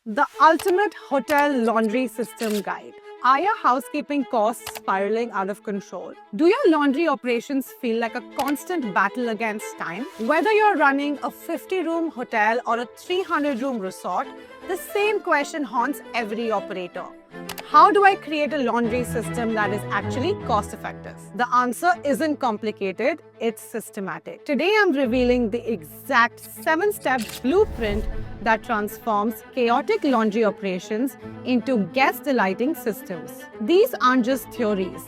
The ultimate hotel laundry system guide. Are your housekeeping costs spiraling out of control? Do your laundry operations feel like a constant battle against time? Whether you're running a 50-room hotel or a 300-room resort, the same question haunts every operator. How do I create a laundry system that is actually cost-effective? The answer isn't complicated, it's systematic. Today I'm revealing the exact 7-step blueprint that transforms chaotic laundry operations into guest-delighting systems. These aren't just theories.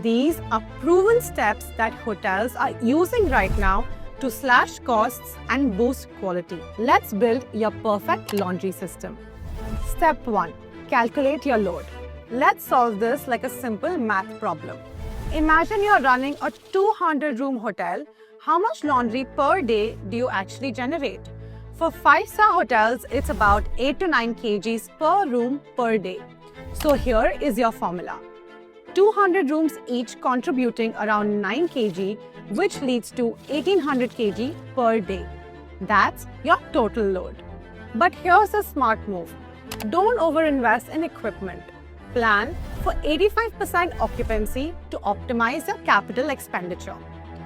These are proven steps that hotels are using right now to slash costs and boost quality. Let's build your perfect laundry system. Step 1. Calculate your load. Let's solve this like a simple math problem. Imagine you're running a 200-room hotel. How much laundry per day do you actually generate? For 5-star hotels, it's about 8 to 9 kgs per room per day. So here is your formula. 200 rooms each contributing around 9 kg, which leads to 1800 kg per day. That's your total load. But here's a smart move. Don't overinvest in equipment. Plan for 85% occupancy to optimize your capital expenditure.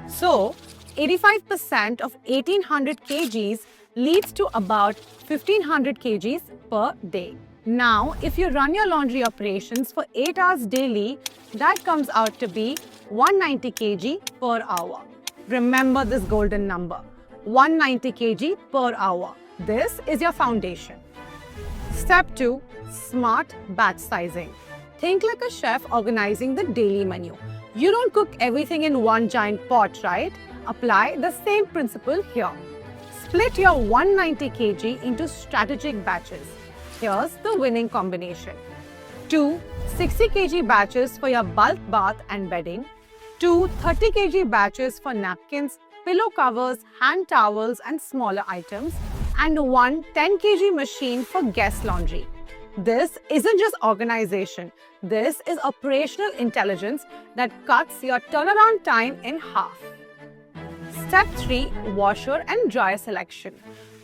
So, 85% of 1800 kgs leads to about 1500 kgs per day. Now, if you run your laundry operations for 8 hours daily, that comes out to be 190 kg per hour. Remember this golden number, 190 kg per hour. This is your foundation. Step 2. Smart batch sizing. Think like a chef organizing the daily menu. You don't cook everything in one giant pot, right? Apply the same principle here. Split your 190 kg into strategic batches. Here's the winning combination. 2 60 kg batches for your bulk bath and bedding. 2 30 kg batches for napkins, pillow covers, hand towels and smaller items. And 1 10 kg machine for guest laundry. This isn't just organization. This is operational intelligence that cuts your turnaround time in half. Step 3. Washer and dryer selection.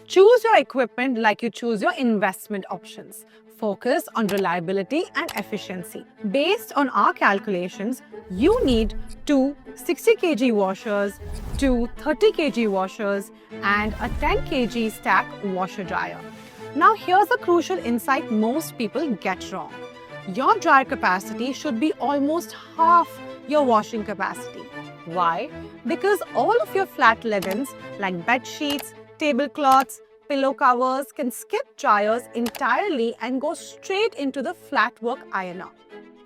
Choose your equipment like you choose your investment options. Focus on reliability and efficiency. Based on our calculations, you need 2 60 kg washers, 2 30 kg washers, and a 10 kg stack washer dryer. Now here's a crucial insight most people get wrong. Your dryer capacity should be almost half your washing capacity. Why? Because all of your flat linens like bed sheets, tablecloths, pillow covers can skip dryers entirely and go straight into the flat work ironer.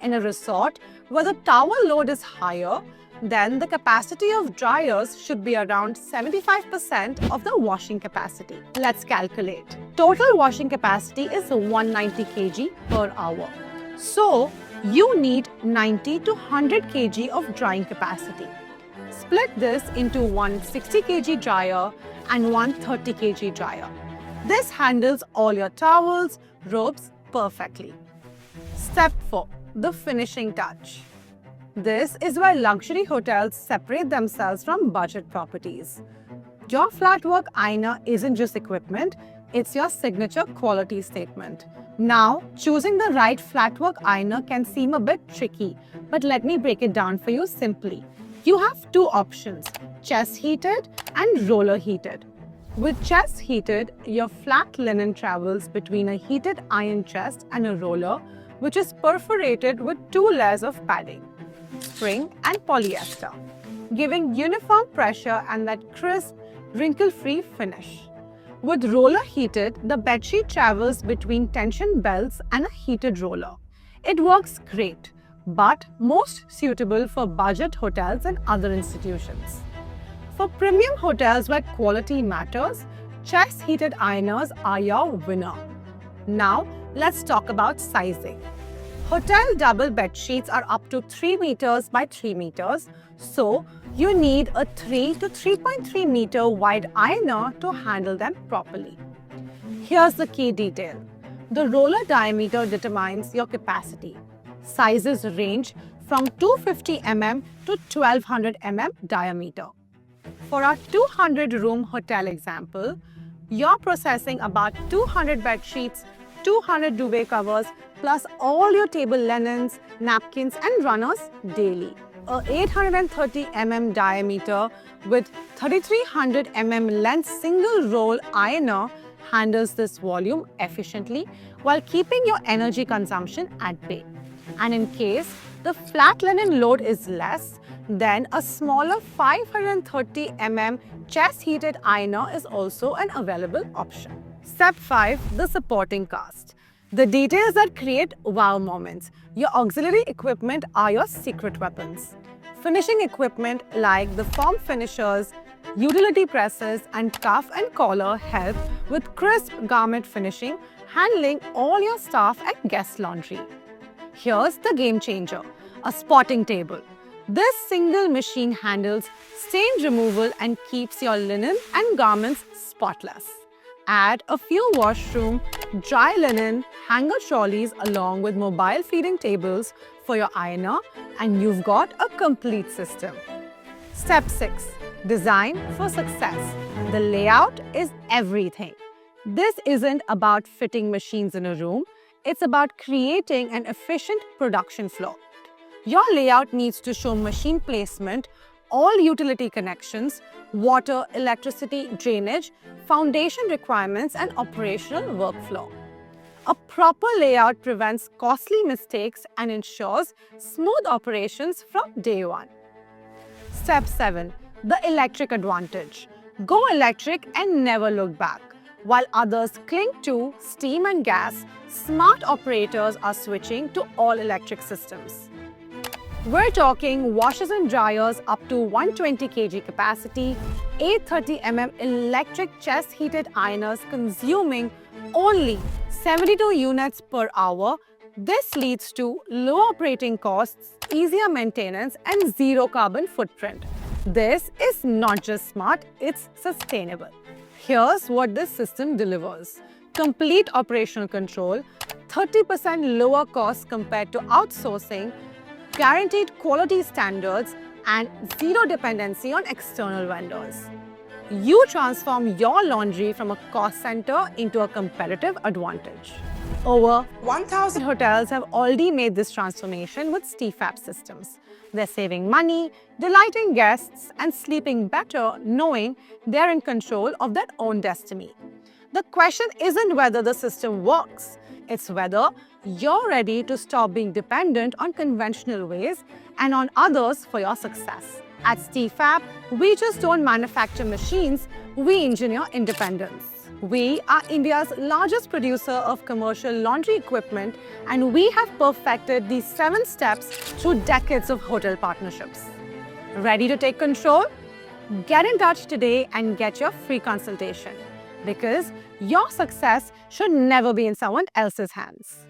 In a resort where the towel load is higher, then the capacity of dryers should be around 75% of the washing capacity. Let's calculate. Total washing capacity is 190 kg per hour. So, you need 90 to 100 kg of drying capacity. Split this into 1 60 kg dryer and 1 30 kg dryer. This handles all your towels, robes perfectly. Step 4. The finishing touch. This is where luxury hotels separate themselves from budget properties. Your flat work ironer isn't just equipment, it's your signature quality statement. Now, choosing the right flat work ironer can seem a bit tricky, but let me break it down for you simply. You have 2 options, chest heated and roller heated. With chest heated, your flat linen travels between a heated iron chest and a roller, which is perforated with 2 layers of padding, spring and polyester, giving uniform pressure and that crisp, wrinkle-free finish. With roller heated, the bedsheet travels between tension belts and a heated roller. It works great, but most suitable for budget hotels and other institutions. For premium hotels where quality matters, chest heated ironers are your winner. Now, let's talk about sizing. Hotel double bed sheets are up to 3 meters by 3 meters, so you need a 3 to 3.3 meter wide ironer to handle them properly. Here's the key detail. The roller diameter determines your capacity. Sizes range from 250 mm to 1200 mm diameter. For our 200-room hotel example, you're processing about 200 bed sheets, 200 duvet covers, plus all your table linens, napkins and runners daily. A 830 mm diameter with 3300 mm length single roll ironer handles this volume efficiently while keeping your energy consumption at bay. And in case the flat linen load is less, then a smaller 530 mm chest heated ironer is also an available option. Step 5. The supporting cast. The details that create wow moments. Your auxiliary equipment are your secret weapons. Finishing equipment like the foam finishers, utility presses and cuff and collar help with crisp garment finishing, handling all your staff and guest laundry. Here's the game changer, a spotting table. This single machine handles stain removal and keeps your linen and garments spotless. Add a few washroom, dry linen, hanger trolleys along with mobile feeding tables for your ironer and you've got a complete system. Step 6. Design for success. The layout is everything. This isn't about fitting machines in a room, it's about creating an efficient production flow. Your layout needs to show machine placement, all utility connections, water, electricity, drainage, foundation requirements and operational workflow. A proper layout prevents costly mistakes and ensures smooth operations from day one. Step 7. The electric advantage. Go electric and never look back. While others cling to steam and gas, smart operators are switching to all-electric systems. We're talking washers and dryers up to 120 kg capacity, 830 mm electric chest heated ironers consuming only 72 units per hour. This leads to low operating costs, easier maintenance and zero carbon footprint. This is not just smart, it's sustainable. Here's what this system delivers. Complete operational control, 30% lower costs compared to outsourcing, guaranteed quality standards, and zero dependency on external vendors. You transform your laundry from a cost center into a competitive advantage. Over 1,000 hotels have already made this transformation with Stefab systems. They're saving money, delighting guests, and sleeping better knowing they're in control of their own destiny. The question isn't whether the system works, it's whether you're ready to stop being dependent on conventional ways and on others for your success. At Stefab, we just don't manufacture machines, we engineer independence. We are India's largest producer of commercial laundry equipment and we have perfected these 7 steps through decades of hotel partnerships. Ready to take control? Get in touch today and get your free consultation because your success should never be in someone else's hands.